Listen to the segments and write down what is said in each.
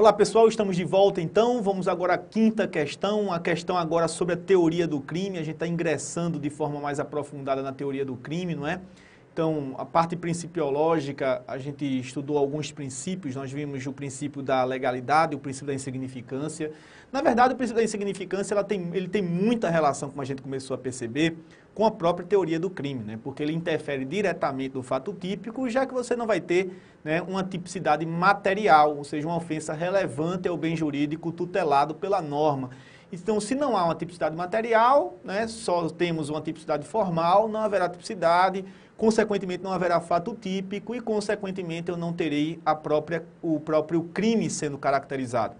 Olá pessoal, estamos de volta então, vamos agora à quinta questão, a questão agora sobre a teoria do crime, a gente está ingressando de forma mais aprofundada na teoria do crime, não é? Então, a parte principiológica, a gente estudou alguns princípios, nós vimos o princípio da legalidade, o princípio da insignificância. Na verdade, o princípio da insignificância, ele tem muita relação, como a gente começou a perceber, com a própria teoria do crime, né? Porque ele interfere diretamente no fato típico, já que você não vai ter, né, uma tipicidade material, ou seja, uma ofensa relevante ao bem jurídico tutelado pela norma. Então, se não há uma tipicidade material, né, só temos uma tipicidade formal, não haverá tipicidade, consequentemente não haverá fato típico e, consequentemente, eu não terei o próprio crime sendo caracterizado.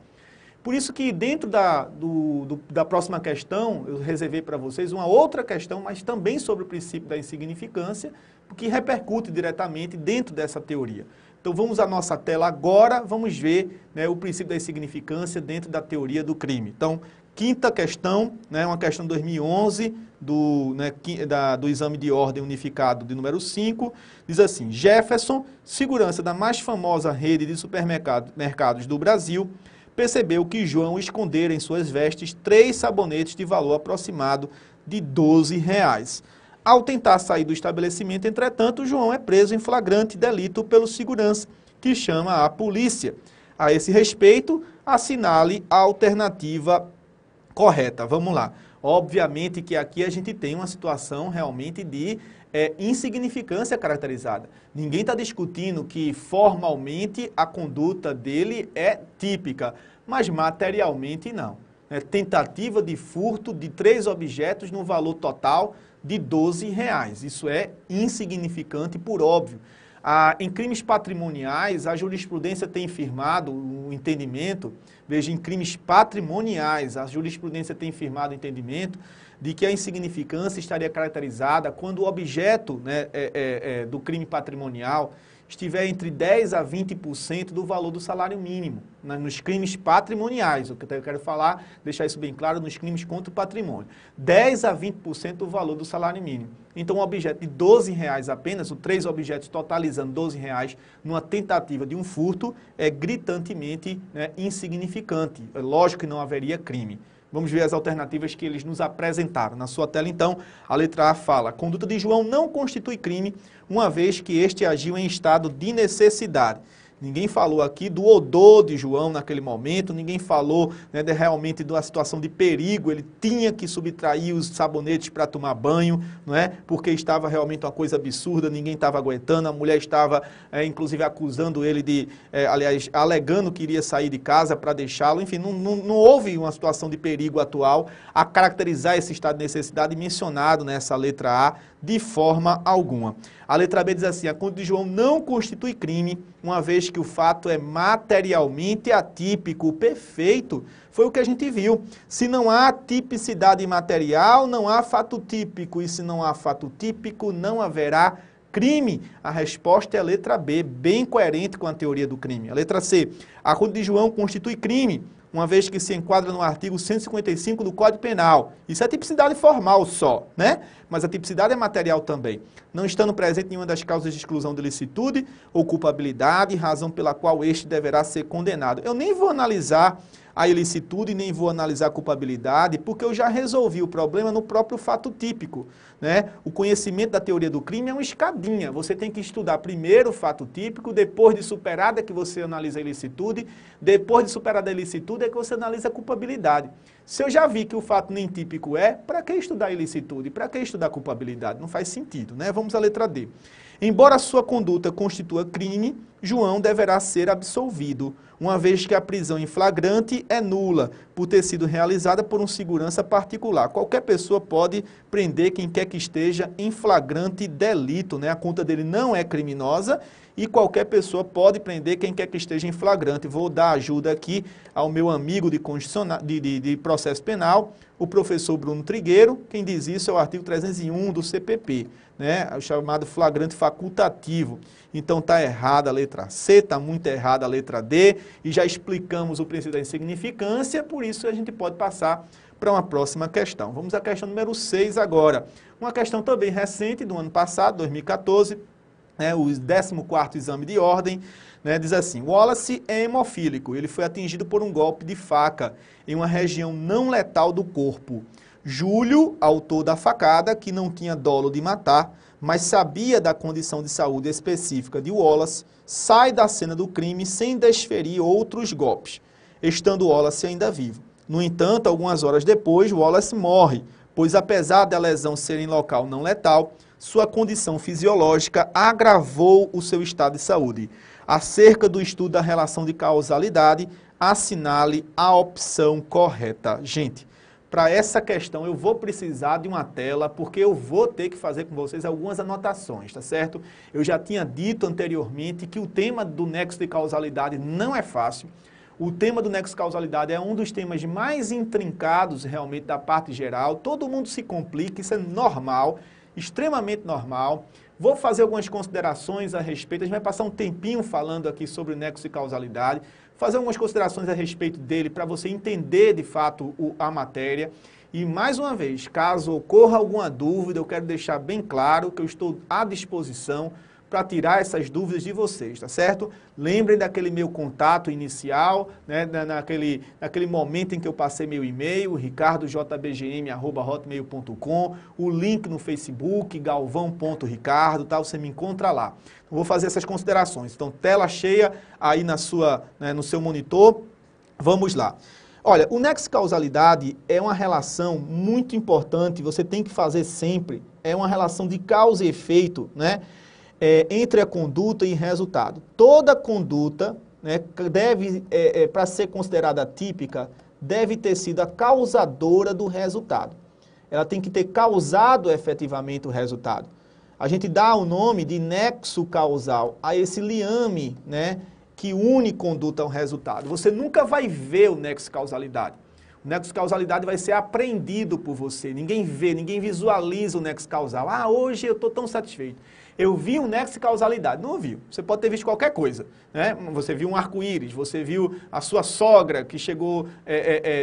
Por isso que dentro da próxima questão, eu reservei para vocês uma outra questão, mas também sobre o princípio da insignificância, que repercute diretamente dentro dessa teoria. Então vamos à nossa tela agora, vamos ver, né, o princípio da insignificância dentro da teoria do crime. Então, quinta questão, né, uma questão de 2011, do exame de ordem unificado de número 5, diz assim: Jefferson, segurança da mais famosa rede de supermercados do Brasil, percebeu que João escondera em suas vestes 3 sabonetes de valor aproximado de R$12. Ao tentar sair do estabelecimento, entretanto, João é preso em flagrante delito pelo segurança, que chama a polícia. A esse respeito, assinale a alternativa correta. Vamos lá. Obviamente que aqui a gente tem uma situação realmente de insignificância caracterizada. Ninguém está discutindo que formalmente a conduta dele é típica, mas materialmente não. Tentativa de furto de 3 objetos no valor total de R$12. Isso é insignificante por óbvio. Em crimes patrimoniais, a jurisprudência tem firmado o entendimento, veja, em crimes patrimoniais, a jurisprudência tem firmado o entendimento de que a insignificância estaria caracterizada quando o objeto, né, do crime patrimonial estiver entre 10% a 20% do valor do salário mínimo, né, nos crimes patrimoniais, o que eu quero falar, deixar isso bem claro, nos crimes contra o patrimônio. 10% a 20% do valor do salário mínimo. Então, um objeto de R$12 apenas, os 3 objetos totalizando R$12, numa tentativa de um furto, é gritantemente, né, insignificante. É lógico que não haveria crime. Vamos ver as alternativas que eles nos apresentaram. Na sua tela, então, a letra A fala: a conduta de João não constitui crime, uma vez que este agiu em estado de necessidade. Ninguém falou aqui do odor de João naquele momento, ninguém falou, né, realmente de uma situação de perigo, ele tinha que subtrair os sabonetes para tomar banho, não é? Porque estava realmente uma coisa absurda, ninguém estava aguentando, a mulher estava, inclusive, acusando ele de, aliás, alegando que iria sair de casa para deixá-lo, enfim, não houve uma situação de perigo atual a caracterizar esse estado de necessidade mencionado nessa letra A de forma alguma. A letra B diz assim: a conduta de João não constitui crime, uma vez que o fato é materialmente atípico. Perfeito, foi o que a gente viu. Se não há tipicidade material, não há fato típico, e se não há fato típico, não haverá crime. A resposta é a letra B, bem coerente com a teoria do crime. A letra C: a conduta de João constitui crime, uma vez que se enquadra no artigo 155 do Código Penal. Isso é tipicidade formal só, né? Mas a tipicidade é material também. Não estando presente nenhuma das causas de exclusão de licitude ou culpabilidade, razão pela qual este deverá ser condenado. Eu nem vou analisar a ilicitude e nem vou analisar a culpabilidade, porque eu já resolvi o problema no próprio fato típico, né? O conhecimento da teoria do crime é uma escadinha. Você tem que estudar primeiro o fato típico, depois de superada é que você analisa a ilicitude, depois de superada a ilicitude é que você analisa a culpabilidade. Se eu já vi que o fato nem típico para que estudar a ilicitude? Para que estudar a culpabilidade? Não faz sentido, né? Vamos à letra D. Embora sua conduta constitua crime, João deverá ser absolvido, uma vez que a prisão em flagrante é nula, por ter sido realizada por um segurança particular. Qualquer pessoa pode prender quem quer que esteja em flagrante delito, né? A conta dele não é criminosa e qualquer pessoa pode prender quem quer que esteja em flagrante. Vou dar ajuda aqui ao meu amigo de processo penal, o professor Bruno Trigueiro. Quem diz isso é o artigo 301 do CPP, né? O chamado flagrante facultativo. Então está errada a letra C, está muito errada a letra D, e já explicamos o princípio da insignificância, por isso a gente pode passar para uma próxima questão. Vamos à questão número 6 agora. Uma questão também recente, do ano passado, 2014, né, o 14º exame de ordem, né, diz assim: Wallace é hemofílico, ele foi atingido por um golpe de faca em uma região não letal do corpo. Júlio, autor da facada, que não tinha dolo de matar, mas sabia da condição de saúde específica de Wallace, sai da cena do crime sem desferir outros golpes, estando Wallace ainda vivo. No entanto, algumas horas depois, Wallace morre, pois apesar da lesão ser em local não letal, sua condição fisiológica agravou o seu estado de saúde. Acerca do estudo da relação de causalidade, assinale a opção correta. Gente, para essa questão eu vou precisar de uma tela, porque eu vou ter que fazer com vocês algumas anotações, tá certo? Eu já tinha dito anteriormente que o tema do nexo de causalidade não é fácil. O tema do nexo de causalidade é um dos temas mais intrincados realmente da parte geral. Todo mundo se complica, isso é normal, extremamente normal. Vou fazer algumas considerações a respeito, a gente vai passar um tempinho falando aqui sobre o nexo de causalidade, fazer algumas considerações a respeito dele para você entender de fato a matéria. E mais uma vez, caso ocorra alguma dúvida, eu quero deixar bem claro que eu estou à disposição para tirar essas dúvidas de vocês, tá certo? Lembrem daquele meu contato inicial, né, naquele momento em que eu passei meu e-mail, ricardojbgm@hotmail.com, o link no Facebook, galvão.ricardo, tá? Você me encontra lá. Eu vou fazer essas considerações. Então, tela cheia aí no seu monitor. Vamos lá. Olha, o nexo de causalidade é uma relação muito importante, você tem que fazer sempre, é uma relação de causa e efeito, né? Entre a conduta e resultado. Toda conduta, né, para ser considerada típica, deve ter sido a causadora do resultado. Ela tem que ter causado efetivamente o resultado. A gente dá o nome de nexo causal a esse liame, né, que une conduta ao resultado. Você nunca vai ver o nexo de causalidade. O nexo de causalidade vai ser aprendido por você. Ninguém vê, ninguém visualiza o nexo causal. Ah, hoje eu estou tão satisfeito. Eu vi um nexo de causalidade. Não viu. Você pode ter visto qualquer coisa, né? Você viu um arco-íris, você viu a sua sogra que chegou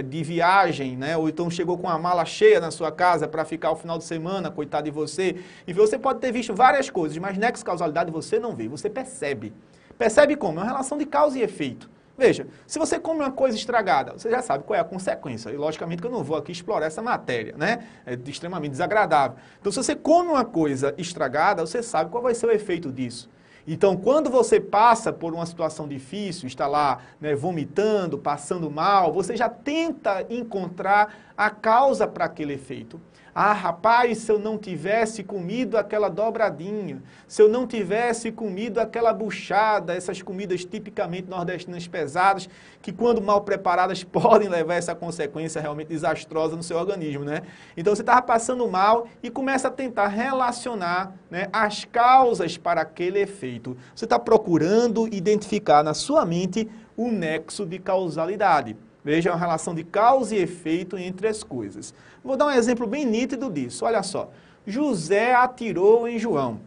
de viagem, né? Ou então chegou com a mala cheia na sua casa para ficar o final de semana, coitado de você. E você pode ter visto várias coisas, mas nexo de causalidade você não vê, você percebe. Percebe como? É uma relação de causa e efeito. Veja, se você come uma coisa estragada, você já sabe qual é a consequência. E logicamente que eu não vou aqui explorar essa matéria, né? É extremamente desagradável. Então, se você come uma coisa estragada, você sabe qual vai ser o efeito disso. Então, quando você passa por uma situação difícil, está lá, né, vomitando, passando mal, você já tenta encontrar a causa para aquele efeito. Ah, rapaz, se eu não tivesse comido aquela dobradinha, se eu não tivesse comido aquela buchada, essas comidas tipicamente nordestinas pesadas, que quando mal preparadas podem levar essa consequência realmente desastrosa no seu organismo, né? Então você estava passando mal e começa a tentar relacionar, né, as causas para aquele efeito. Você está procurando identificar na sua mente o nexo de causalidade. Veja, é uma relação de causa e efeito entre as coisas. Vou dar um exemplo bem nítido disso. Olha só. José atirou em João.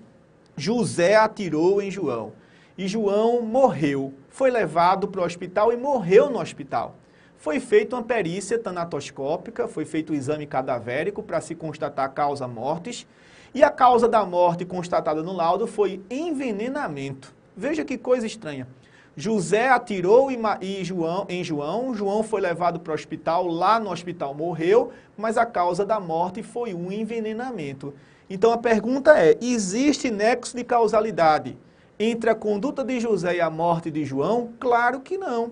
José atirou em João. E João morreu. Foi levado para o hospital e morreu no hospital. Foi feita uma perícia tanatoscópica, foi feito o exame cadavérico para se constatar a causa mortis. E a causa da morte constatada no laudo foi envenenamento. Veja que coisa estranha. José atirou em João, João foi levado para o hospital, lá no hospital morreu, mas a causa da morte foi um envenenamento. Então a pergunta é, existe nexo de causalidade entre a conduta de José e a morte de João? Claro que não.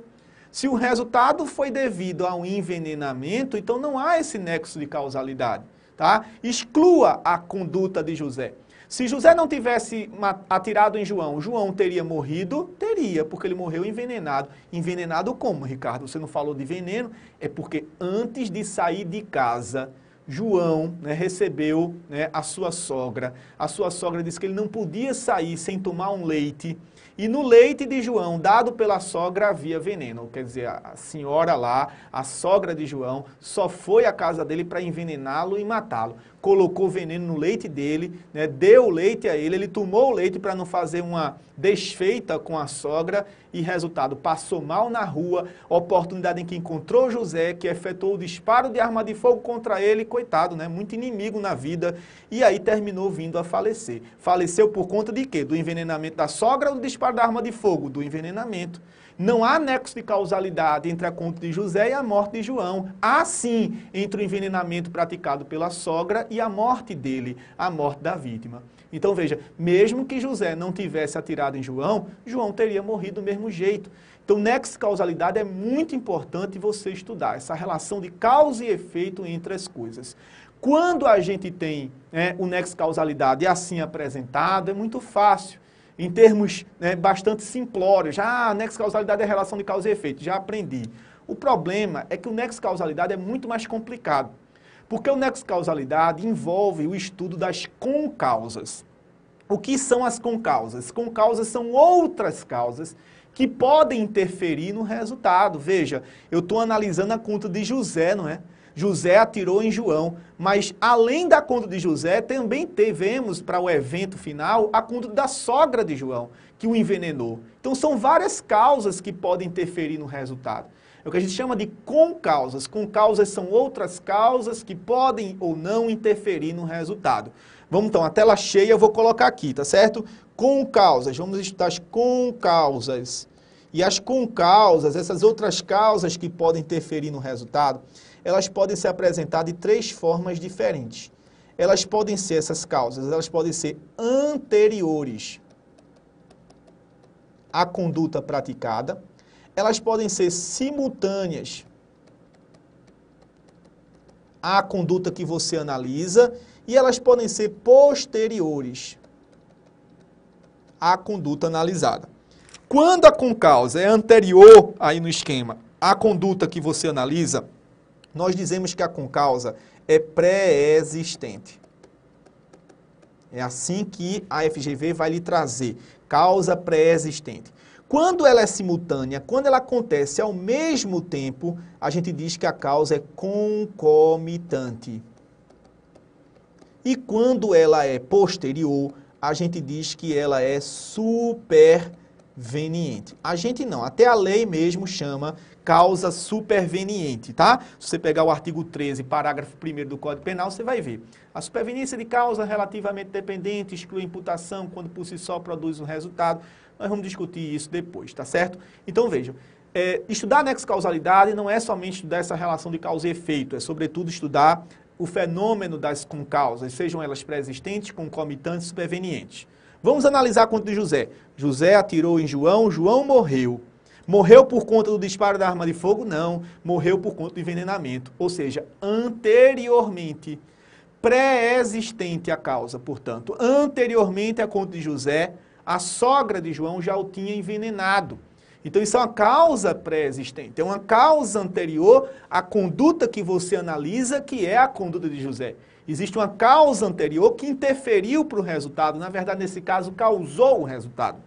Se o resultado foi devido a um envenenamento, então não há esse nexo de causalidade, tá? Exclua a conduta de José. Se José não tivesse atirado em João, João teria morrido? Teria, porque ele morreu envenenado. Envenenado como, Ricardo? Você não falou de veneno? É porque antes de sair de casa, João, né, recebeu, né, a sua sogra. A sua sogra disse que ele não podia sair sem tomar um leite. E no leite de João, dado pela sogra, havia veneno. Quer dizer, a senhora lá, a sogra de João, só foi à casa dele para envenená-lo e matá-lo. Colocou veneno no leite dele, né, deu o leite a ele, ele tomou o leite para não fazer uma desfeita com a sogra e, resultado, passou mal na rua, oportunidade em que encontrou José, que efetuou o disparo de arma de fogo contra ele, coitado, né? Muito inimigo na vida, e aí terminou vindo a falecer. Faleceu por conta de quê? Do envenenamento da sogra ou do disparo da arma de fogo? Do envenenamento. Não há nexo de causalidade entre a conta de José e a morte de João. Há sim entre o envenenamento praticado pela sogra e a morte dele, a morte da vítima. Então veja, mesmo que José não tivesse atirado em João, João teria morrido do mesmo jeito. Então nexo de causalidade é muito importante você estudar, essa relação de causa e efeito entre as coisas. Quando a gente tem o nexo de causalidade assim apresentado, é muito fácil. Em termos bastante simplórios, nexo de causalidade é relação de causa e efeito, já aprendi. O problema é que o nexo de causalidade é muito mais complicado, porque o nexo de causalidade envolve o estudo das concausas. O que são as concausas? Concausas são outras causas que podem interferir no resultado. Veja, eu estou analisando a conta de José, não é? José atirou em João, mas além da conta de José, também tivemos para o evento final a conta da sogra de João, que o envenenou. Então são várias causas que podem interferir no resultado. É o que a gente chama de concausas. Concausas são outras causas que podem ou não interferir no resultado. Vamos então, a tela cheia eu vou colocar aqui, tá certo? Concausas, vamos estudar as concausas. E as concausas, essas outras causas que podem interferir no resultado, elas podem ser apresentadas de 3 formas diferentes. Elas podem ser, essas causas, elas podem ser anteriores à conduta praticada, elas podem ser simultâneas à conduta que você analisa e elas podem ser posteriores à conduta analisada. Quando a concausa é anterior, aí no esquema, à conduta que você analisa, nós dizemos que a concausa é pré-existente. É assim que a FGV vai lhe trazer, causa pré-existente. Quando ela é simultânea, quando ela acontece ao mesmo tempo, a gente diz que a causa é concomitante. E quando ela é posterior, a gente diz que ela é superveniente. A gente não, até a lei mesmo chama causa superveniente, tá? Se você pegar o artigo 13, parágrafo 1º do Código Penal, você vai ver. A superveniência de causa relativamente dependente exclui a imputação quando por si só produz um resultado. Nós vamos discutir isso depois, tá certo? Então vejam, estudar a nexo-causalidade não é somente estudar essa relação de causa e efeito, é sobretudo estudar o fenômeno das concausas, sejam elas pré-existentes, concomitantes, supervenientes. Vamos analisar a conta de José. José atirou em João, João morreu. Morreu por conta do disparo da arma de fogo? Não. Morreu por conta do envenenamento. Ou seja, anteriormente, pré-existente a causa, portanto. Anteriormente à conta de José, a sogra de João já o tinha envenenado. Então isso é uma causa pré-existente, é uma causa anterior à conduta que você analisa, que é a conduta de José. Existe uma causa anterior que interferiu para o resultado, na verdade, nesse caso, causou o resultado.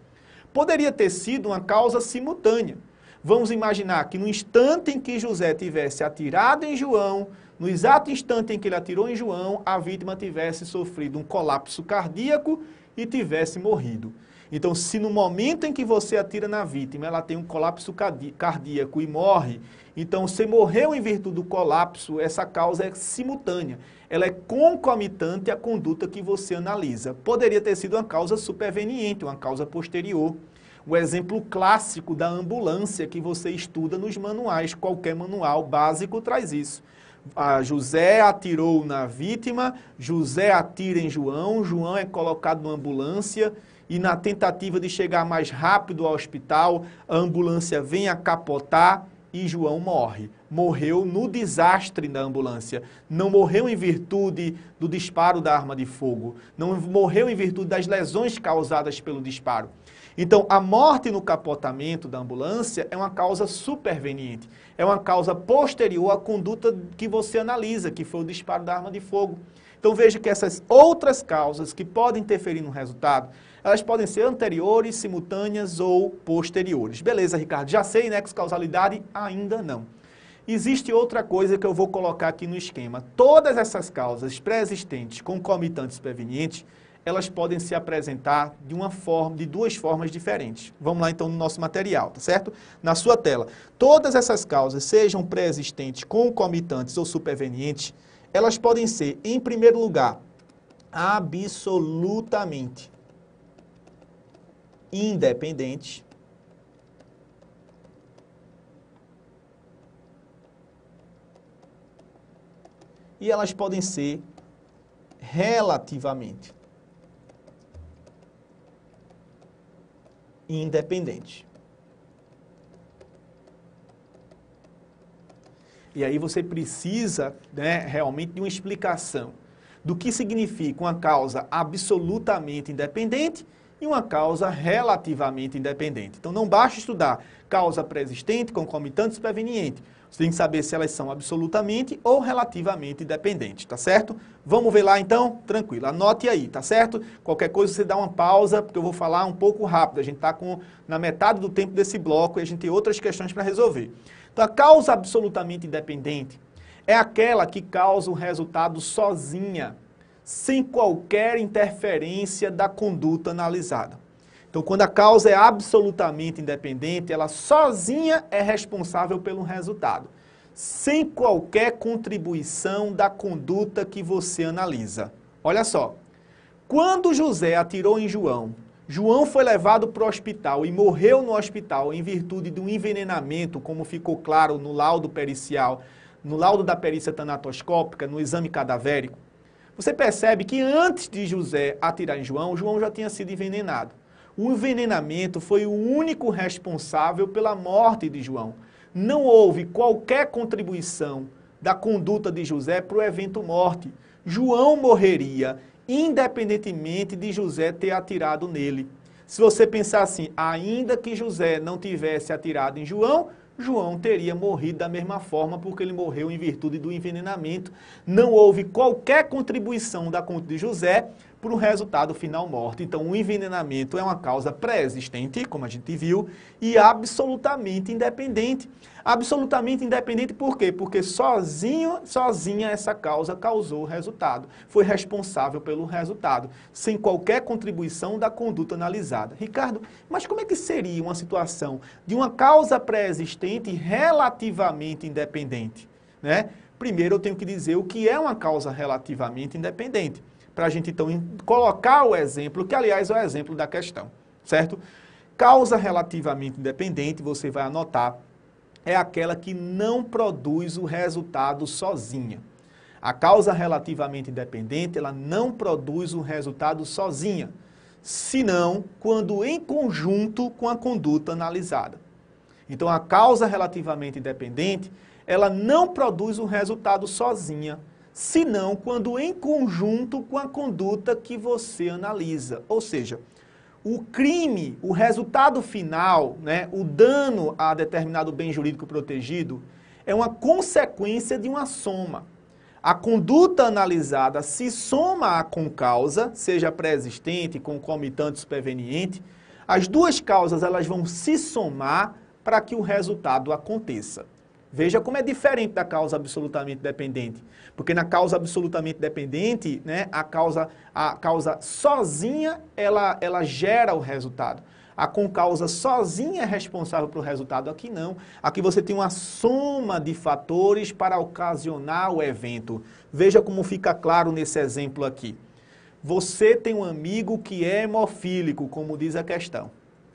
Poderia ter sido uma causa simultânea. Vamos imaginar que no instante em que José tivesse atirado em João, no exato instante em que ele atirou em João, a vítima tivesse sofrido um colapso cardíaco e tivesse morrido. Então, se no momento em que você atira na vítima, ela tem um colapso cardíaco e morre, então você morreu em virtude do colapso, essa causa é simultânea. Ela é concomitante à conduta que você analisa. Poderia ter sido uma causa superveniente, uma causa posterior. O exemplo clássico da ambulância que você estuda nos manuais, qualquer manual básico traz isso. José atirou na vítima, José atira em João, João é colocado numa ambulância e na tentativa de chegar mais rápido ao hospital, a ambulância vem a capotar e João morre. Morreu no desastre da ambulância. Não morreu em virtude do disparo da arma de fogo. Não morreu em virtude das lesões causadas pelo disparo. Então, a morte no capotamento da ambulância é uma causa superveniente. É uma causa posterior à conduta que você analisa, que foi o disparo da arma de fogo. Então, veja que essas outras causas que podem interferir no resultado, elas podem ser anteriores, simultâneas ou posteriores. Beleza, Ricardo, já sei, nexo-causalidade? Ainda não. Existe outra coisa que eu vou colocar aqui no esquema. Todas essas causas pré-existentes, concomitantes e supervenientes, elas podem se apresentar de 2 formas diferentes. Vamos lá então no nosso material, tá certo? Na sua tela. Todas essas causas, sejam pré-existentes, concomitantes ou supervenientes, elas podem ser, em primeiro lugar, absolutamente independentes. E elas podem ser relativamente independentes. E aí você precisa, né, realmente de uma explicação do que significa uma causa absolutamente independente e uma causa relativamente independente. Então não basta estudar causa pré-existente, concomitante e superveniente. Você tem que saber se elas são absolutamente ou relativamente independentes, tá certo? Vamos ver lá então? Tranquilo, anote aí, tá certo? Qualquer coisa você dá uma pausa, porque eu vou falar um pouco rápido. A gente está na metade do tempo desse bloco e a gente tem outras questões para resolver. Então a causa absolutamente independente é aquela que causa o resultado sozinha, sem qualquer interferência da conduta analisada. Então, quando a causa é absolutamente independente, ela sozinha é responsável pelo resultado, sem qualquer contribuição da conduta que você analisa. Olha só, quando José atirou em João, João foi levado para o hospital e morreu no hospital em virtude de um envenenamento, como ficou claro no laudo pericial, no laudo da perícia tanatoscópica, no exame cadavérico. Você percebe que antes de José atirar em João, João já tinha sido envenenado. O envenenamento foi o único responsável pela morte de João. Não houve qualquer contribuição da conduta de José para o evento morte. João morreria independentemente de José ter atirado nele. Se você pensar assim, ainda que José não tivesse atirado em João, João teria morrido da mesma forma, porque ele morreu em virtude do envenenamento. Não houve qualquer contribuição da conduta de José para o resultado final morte. Então, o envenenamento é uma causa pré-existente, como a gente viu, e absolutamente independente. Absolutamente independente por quê? Porque sozinha essa causa causou o resultado. Foi responsável pelo resultado, sem qualquer contribuição da conduta analisada. Ricardo, mas como é que seria uma situação de uma causa pré-existente relativamente independente, né? Primeiro eu tenho que dizer o que é uma causa relativamente independente, para a gente então colocar o exemplo, que aliás é o exemplo da questão, certo? Causa relativamente independente, você vai anotar, é aquela que não produz o resultado sozinha. A causa relativamente independente, ela não produz o resultado sozinha, senão quando em conjunto com a conduta analisada. Então, a causa relativamente independente, ela não produz o resultado sozinha, senão quando em conjunto com a conduta que você analisa. Ou seja, o crime, o resultado final, né, o dano a determinado bem jurídico protegido, é uma consequência de uma soma. A conduta analisada se soma à concausa, seja pré-existente, concomitante, superveniente. As duas causas elas vão se somar para que o resultado aconteça. Veja como é diferente da causa absolutamente dependente. Porque na causa absolutamente dependente, né, a causa sozinha, ela gera o resultado. A concausa sozinha é responsável pelo resultado. Aqui não. Aqui você tem uma soma de fatores para ocasionar o evento. Veja como fica claro nesse exemplo aqui. Você tem um amigo que é hemofílico, como diz a questão.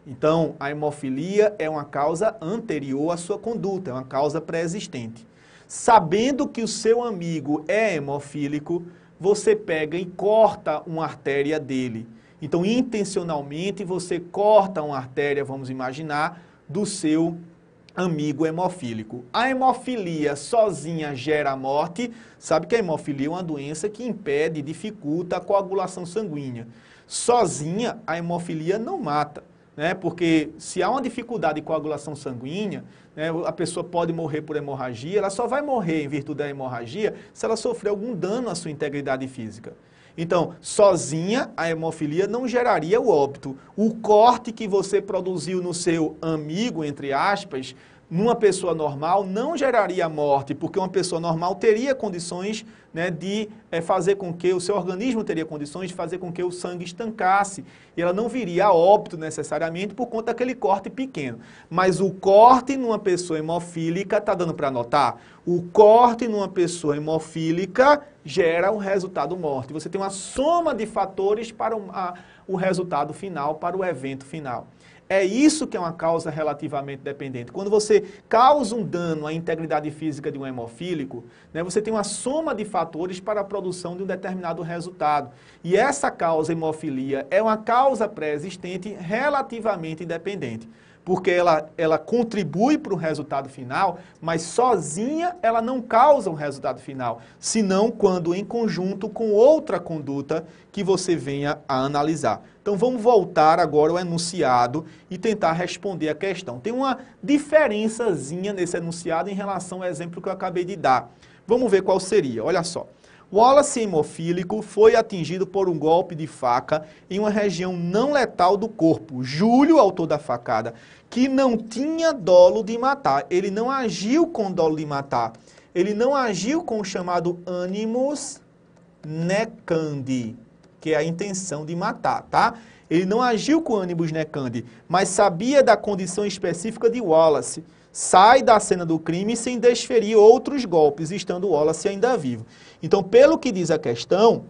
Então, a hemofilia é uma causa anterior à sua conduta, é uma causa pré-existente. Sabendo que o seu amigo é hemofílico, você pega e corta uma artéria dele. Então, intencionalmente, você corta uma artéria, vamos imaginar, do seu amigo hemofílico. A hemofilia sozinha gera a morte. Sabe que a hemofilia é uma doença que impede, dificulta a coagulação sanguínea. Sozinha, a hemofilia não mata. Né? Porque se há uma dificuldade de coagulação sanguínea, né, a pessoa pode morrer por hemorragia, ela só vai morrer em virtude da hemorragia se ela sofrer algum dano à sua integridade física. Então, sozinha, a hemofilia não geraria o óbito. O corte que você produziu no seu amigo, entre aspas, numa pessoa normal não geraria morte, porque uma pessoa normal teria condições, né, de fazer com que o seu organismo teria condições de fazer com que o sangue estancasse, e ela não viria a óbito necessariamente por conta daquele corte pequeno. Mas o corte numa pessoa hemofílica, está dando para notar? O corte numa pessoa hemofílica gera o resultado morte. Você tem uma soma de fatores para o resultado final, para o evento final. É isso que é uma causa relativamente dependente. Quando você causa um dano à integridade física de um hemofílico, né, você tem uma soma de fatores para a produção de um determinado resultado. E essa causa hemofilia é uma causa pré-existente relativamente independente. Porque ela contribui para o resultado final, mas sozinha ela não causa um resultado final, senão quando em conjunto com outra conduta que você venha a analisar. Então vamos voltar agora ao enunciado e tentar responder a questão. Tem uma diferençazinha nesse enunciado em relação ao exemplo que eu acabei de dar. Vamos ver qual seria, olha só. Wallace hemofílico foi atingido por um golpe de faca em uma região não letal do corpo. Júlio, autor da facada, que não tinha dolo de matar. Ele não agiu com dolo de matar. Ele não agiu com o chamado animus necandi, que é a intenção de matar, tá? Ele não agiu com animus necandi, mas sabia da condição específica de Wallace. Sai da cena do crime sem desferir outros golpes, estando Wallace ainda vivo. Então, pelo que diz a questão,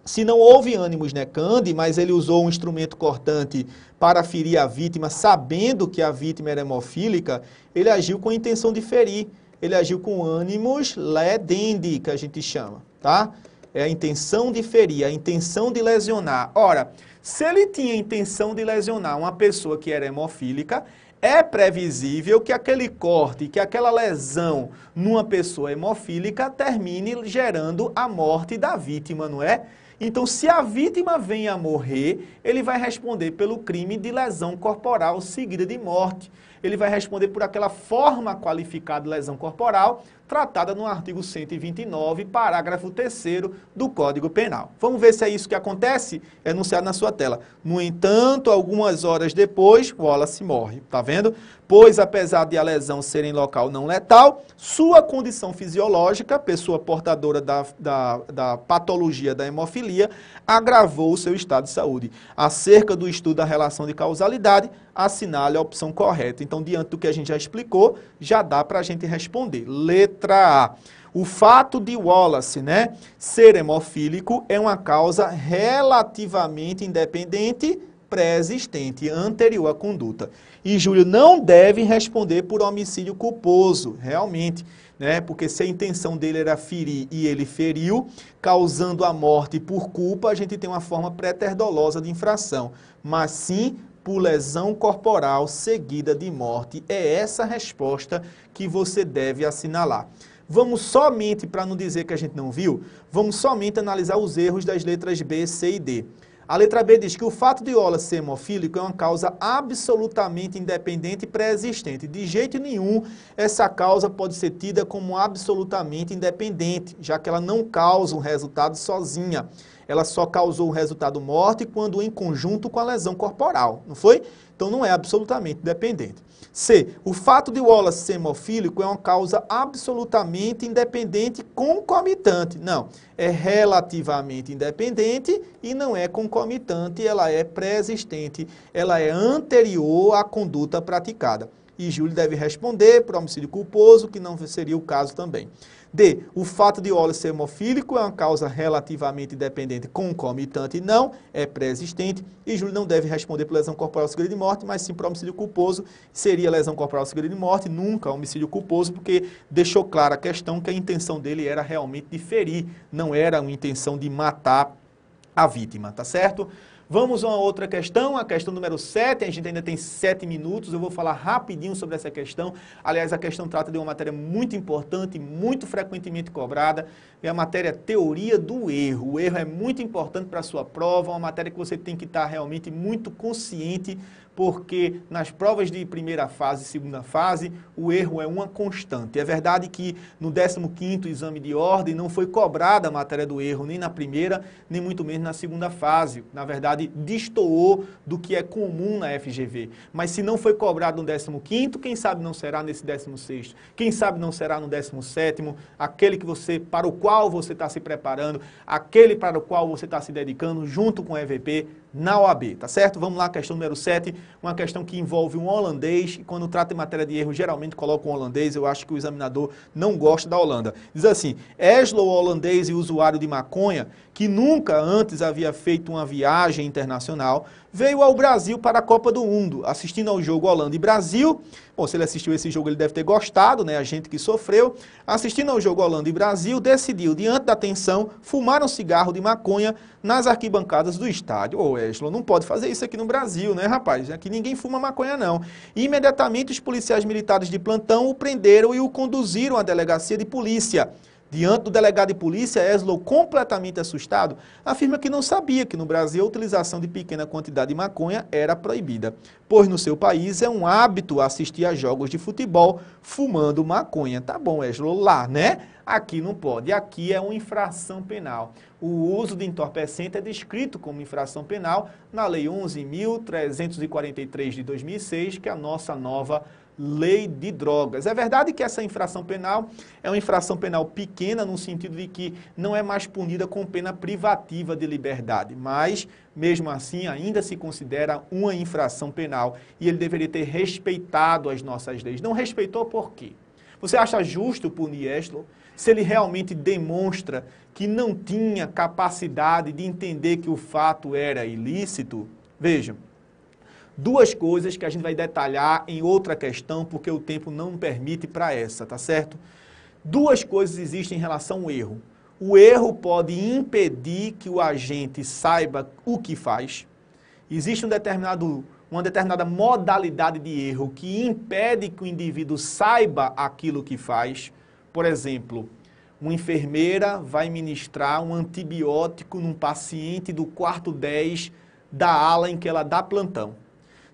se não houve animus necandi, mas ele usou um instrumento cortante para ferir a vítima, sabendo que a vítima era hemofílica, ele agiu com a intenção de ferir. Ele agiu com animus ledendi, que a gente chama, tá? É a intenção de ferir, a intenção de lesionar. Ora, se ele tinha a intenção de lesionar uma pessoa que era hemofílica, é previsível que aquele corte, que aquela lesão numa pessoa hemofílica termine gerando a morte da vítima, não é? Então, se a vítima vem a morrer, ele vai responder pelo crime de lesão corporal seguida de morte. Ele vai responder por aquela forma qualificada de lesão corporal tratada no artigo 129, parágrafo 3º do Código Penal. Vamos ver se é isso que acontece? É enunciado na sua tela. No entanto, algumas horas depois, Wallace morre. Tá vendo? Pois, apesar de a lesão ser em local não letal, sua condição fisiológica, pessoa portadora da patologia da hemofilia, agravou o seu estado de saúde. Acerca do estudo da relação de causalidade, assinale a opção correta. Então, diante do que a gente já explicou, já dá para a gente responder. Letra A. O fato de Wallace, né, ser hemofílico é uma causa relativamente independente, pré-existente, anterior à conduta. E Júlio não deve responder por homicídio culposo, realmente, né? Porque se a intenção dele era ferir e ele feriu, causando a morte por culpa, a gente tem uma forma pré-terdolosa de infração, mas sim por lesão corporal seguida de morte. É essa a resposta que você deve assinalar. Vamos somente, para não dizer que a gente não viu, vamos somente analisar os erros das letras B, C e D. A letra B diz que o fato de Wallace ser hemofílico é uma causa absolutamente independente e pré-existente. De jeito nenhum, essa causa pode ser tida como absolutamente independente, já que ela não causa um resultado sozinha. Ela só causou o resultado morte quando em conjunto com a lesão corporal, não foi? Então não é absolutamente dependente. C. O fato de Wallace ser hemofílico é uma causa absolutamente independente concomitante. Não, é relativamente independente e não é concomitante, ela é pré-existente, ela é anterior à conduta praticada. E Júlio deve responder por homicídio culposo, que não seria o caso também. D. O fato de Wallace ser hemofílico é uma causa relativamente independente, concomitante, não, é pré-existente. E Júlio não deve responder por lesão corporal seguida de morte, mas sim por homicídio culposo. Seria lesão corporal seguida de morte, nunca homicídio culposo, porque deixou clara a questão que a intenção dele era realmente de ferir, não era uma intenção de matar a vítima, tá certo? Vamos a uma outra questão, a questão número 7, a gente ainda tem 7 minutos, eu vou falar rapidinho sobre essa questão. Aliás, a questão trata de uma matéria muito importante, muito frequentemente cobrada, é a matéria teoria do erro. O erro é muito importante para a sua prova, uma matéria que você tem que estar realmente muito consciente porque nas provas de primeira fase e segunda fase, o erro é uma constante. É verdade que no 15º exame de ordem não foi cobrada a matéria do erro, nem na primeira, nem muito menos na segunda fase. Na verdade, destoou do que é comum na FGV. Mas se não foi cobrado no 15º, quem sabe não será nesse 16º? Quem sabe não será no 17º? Aquele para o qual você está se preparando, aquele para o qual você está se dedicando, junto com o EVP, na OAB, tá certo? Vamos lá, questão número 7, uma questão que envolve um holandês, e quando trata em matéria de erro, geralmente coloca um holandês, eu acho que o examinador não gosta da Holanda. Diz assim, Eslo, holandês e usuário de maconha, que nunca antes havia feito uma viagem internacional, veio ao Brasil para a Copa do Mundo, assistindo ao jogo Holanda e Brasil. Bom, se ele assistiu esse jogo, ele deve ter gostado, né? A gente que sofreu. Assistindo ao jogo Holanda e Brasil, decidiu, diante da tensão, fumar um cigarro de maconha nas arquibancadas do estádio. Ô, Eslo, não pode fazer isso aqui no Brasil, né, rapaz? Aqui ninguém fuma maconha, não. E, imediatamente, os policiais militares de plantão o prenderam e o conduziram à delegacia de polícia. Diante do delegado de polícia, Eslo, completamente assustado, afirma que não sabia que no Brasil a utilização de pequena quantidade de maconha era proibida, pois no seu país é um hábito assistir a jogos de futebol fumando maconha. Tá bom, Eslo, lá, né? Aqui não pode, aqui é uma infração penal. O uso de entorpecente é descrito como infração penal na Lei 11.343 de 2006, que é a nossa nova Lei de Drogas. É verdade que essa infração penal é uma infração penal pequena, no sentido de que não é mais punida com pena privativa de liberdade, mas, mesmo assim, ainda se considera uma infração penal e ele deveria ter respeitado as nossas leis. Não respeitou por quê? Você acha justo punir Eslo se ele realmente demonstra que não tinha capacidade de entender que o fato era ilícito? Vejam. Duas coisas que a gente vai detalhar em outra questão, porque o tempo não permite para essa, tá certo? Duas coisas existem em relação ao erro. O erro pode impedir que o agente saiba o que faz. Existe uma determinada modalidade de erro que impede que o indivíduo saiba aquilo que faz. Por exemplo, uma enfermeira vai ministrar um antibiótico num paciente do quarto 10 da ala em que ela dá plantão.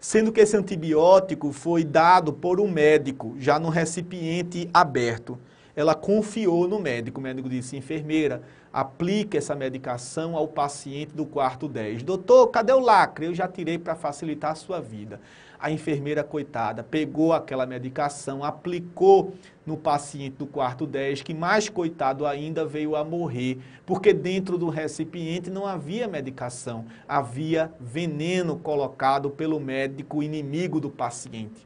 Sendo que esse antibiótico foi dado por um médico, já no recipiente aberto. Ela confiou no médico, o médico disse, enfermeira, aplique essa medicação ao paciente do quarto 10. Doutor, cadê o lacre? Eu já tirei para facilitar a sua vida. A enfermeira, coitada, pegou aquela medicação, aplicou no paciente do quarto 10, que mais coitado ainda veio a morrer, porque dentro do recipiente não havia medicação, havia veneno colocado pelo médico inimigo do paciente.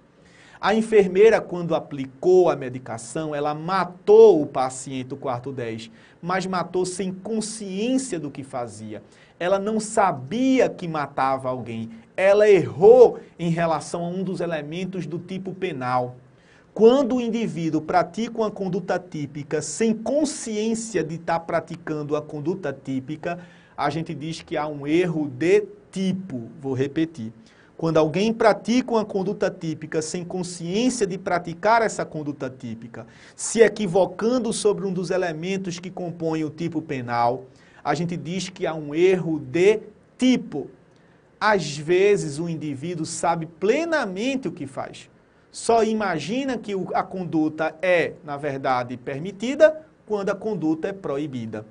A enfermeira, quando aplicou a medicação, ela matou o paciente do quarto 10, mas matou sem consciência do que fazia. Ela não sabia que matava alguém. Ela errou em relação a um dos elementos do tipo penal. Quando o indivíduo pratica uma conduta típica sem consciência de estar praticando a conduta típica, a gente diz que há um erro de tipo. Vou repetir. Quando alguém pratica uma conduta típica sem consciência de praticar essa conduta típica, se equivocando sobre um dos elementos que compõem o tipo penal, a gente diz que há um erro de tipo. Às vezes o indivíduo sabe plenamente o que faz, só imagina que a conduta é, na verdade, permitida quando a conduta é proibida.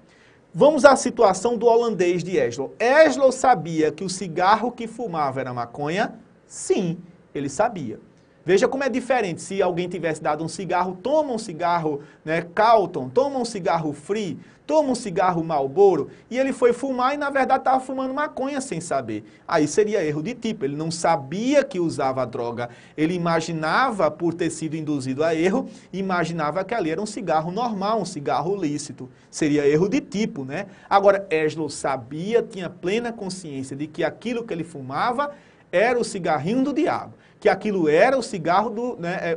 Vamos à situação do holandês de Eslo. Eslo sabia que o cigarro que fumava era maconha? Sim, ele sabia. Veja como é diferente se alguém tivesse dado um cigarro, toma um cigarro, né, Carlton, toma um cigarro Free, toma um cigarro Marlboro, e ele foi fumar e na verdade estava fumando maconha sem saber. Aí seria erro de tipo, ele não sabia que usava a droga, ele imaginava, por ter sido induzido a erro, imaginava que ali era um cigarro normal, um cigarro lícito. Seria erro de tipo, né? Agora, Eslo sabia, tinha plena consciência de que aquilo que ele fumava era o cigarrinho do diabo, que aquilo era o cigarro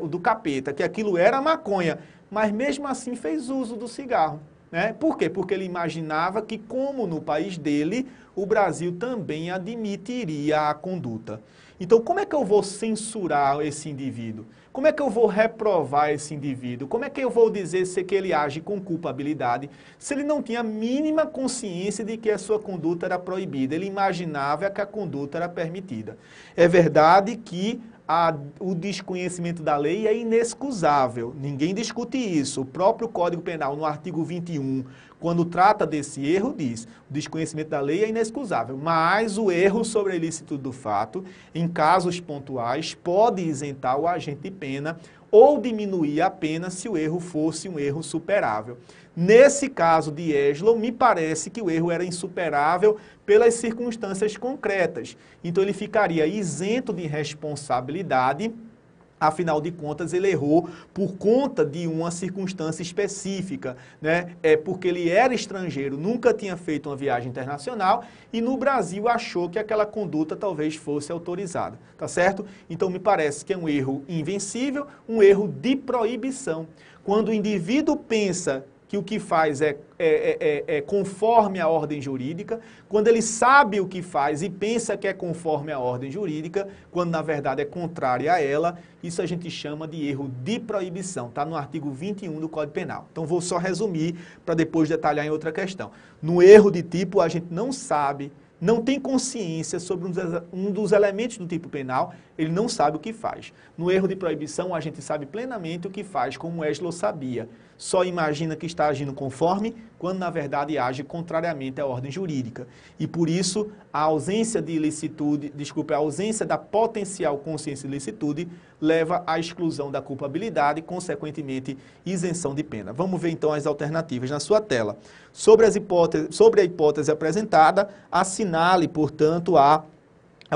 do capeta, que aquilo era a maconha, mas mesmo assim fez uso do cigarro. né? Por quê? Porque ele imaginava que, como no país dele, o Brasil também admitiria a conduta. Então, como é que eu vou censurar esse indivíduo? Como é que eu vou reprovar esse indivíduo? Como é que eu vou dizer se que ele age com culpabilidade se ele não tinha a mínima consciência de que a sua conduta era proibida? Ele imaginava que a conduta era permitida. É verdade que o desconhecimento da lei é inexcusável, ninguém discute isso. O próprio Código Penal, no artigo 21, quando trata desse erro, diz: o desconhecimento da lei é inexcusável, mas o erro sobre a ilicitude do fato, em casos pontuais, pode isentar o agente de pena ou diminuir a pena se o erro fosse um erro superável. Nesse caso de Éslo, me parece que o erro era insuperável pelas circunstâncias concretas. Então ele ficaria isento de responsabilidade. Afinal de contas, ele errou por conta de uma circunstância específica, né? É porque ele era estrangeiro, nunca tinha feito uma viagem internacional e no Brasil achou que aquela conduta talvez fosse autorizada, tá certo? Então me parece que é um erro invencível, um erro de proibição. Quando o indivíduo pensa que o que faz é conforme a ordem jurídica, quando ele sabe o que faz e pensa que é conforme a ordem jurídica, quando na verdade é contrária a ela, isso a gente chama de erro de proibição, está no artigo 21 do Código Penal. Então vou só resumir para depois detalhar em outra questão. No erro de tipo, a gente não sabe, não tem consciência sobre um dos elementos do tipo penal, ele não sabe o que faz. No erro de proibição, a gente sabe plenamente o que faz, como Éslo sabia. Só imagina que está agindo conforme, quando na verdade age contrariamente à ordem jurídica. E por isso, a ausência de ilicitude, a ausência da potencial consciência de ilicitude leva à exclusão da culpabilidade e, consequentemente, isenção de pena. Vamos ver então as alternativas na sua tela. Sobre a hipótese apresentada, assinale, portanto, a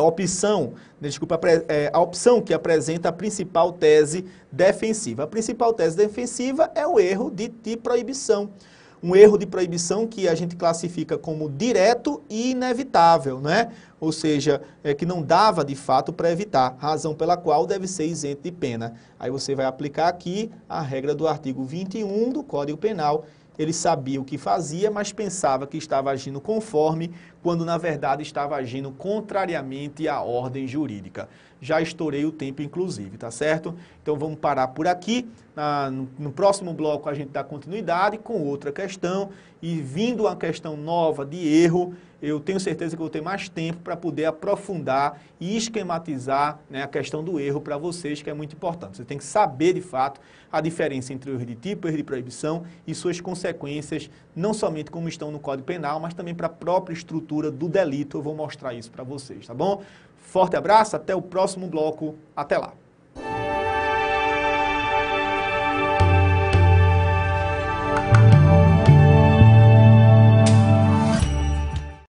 opção que apresenta a principal tese defensiva. A principal tese defensiva é o erro de proibição. Um erro de proibição que a gente classifica como direto e inevitável, né? Ou seja, que não dava de fato para evitar, razão pela qual deve ser isento de pena. Aí você vai aplicar aqui a regra do artigo 21 do Código Penal. Ele sabia o que fazia, mas pensava que estava agindo conforme, quando na verdade estava agindo contrariamente à ordem jurídica. Já estourei o tempo, inclusive, tá certo? Então vamos parar por aqui. No próximo bloco a gente dá continuidade com outra questão e vindo uma questão nova de erro, eu tenho certeza que vou ter mais tempo para poder aprofundar e esquematizar, né, a questão do erro para vocês, que é muito importante. Você tem que saber, de fato, a diferença entre o erro de tipo, o erro de proibição e suas consequências, não somente como estão no Código Penal, mas também para a própria estrutura do delito. Eu vou mostrar isso para vocês, tá bom? Forte abraço, até o próximo bloco. Até lá!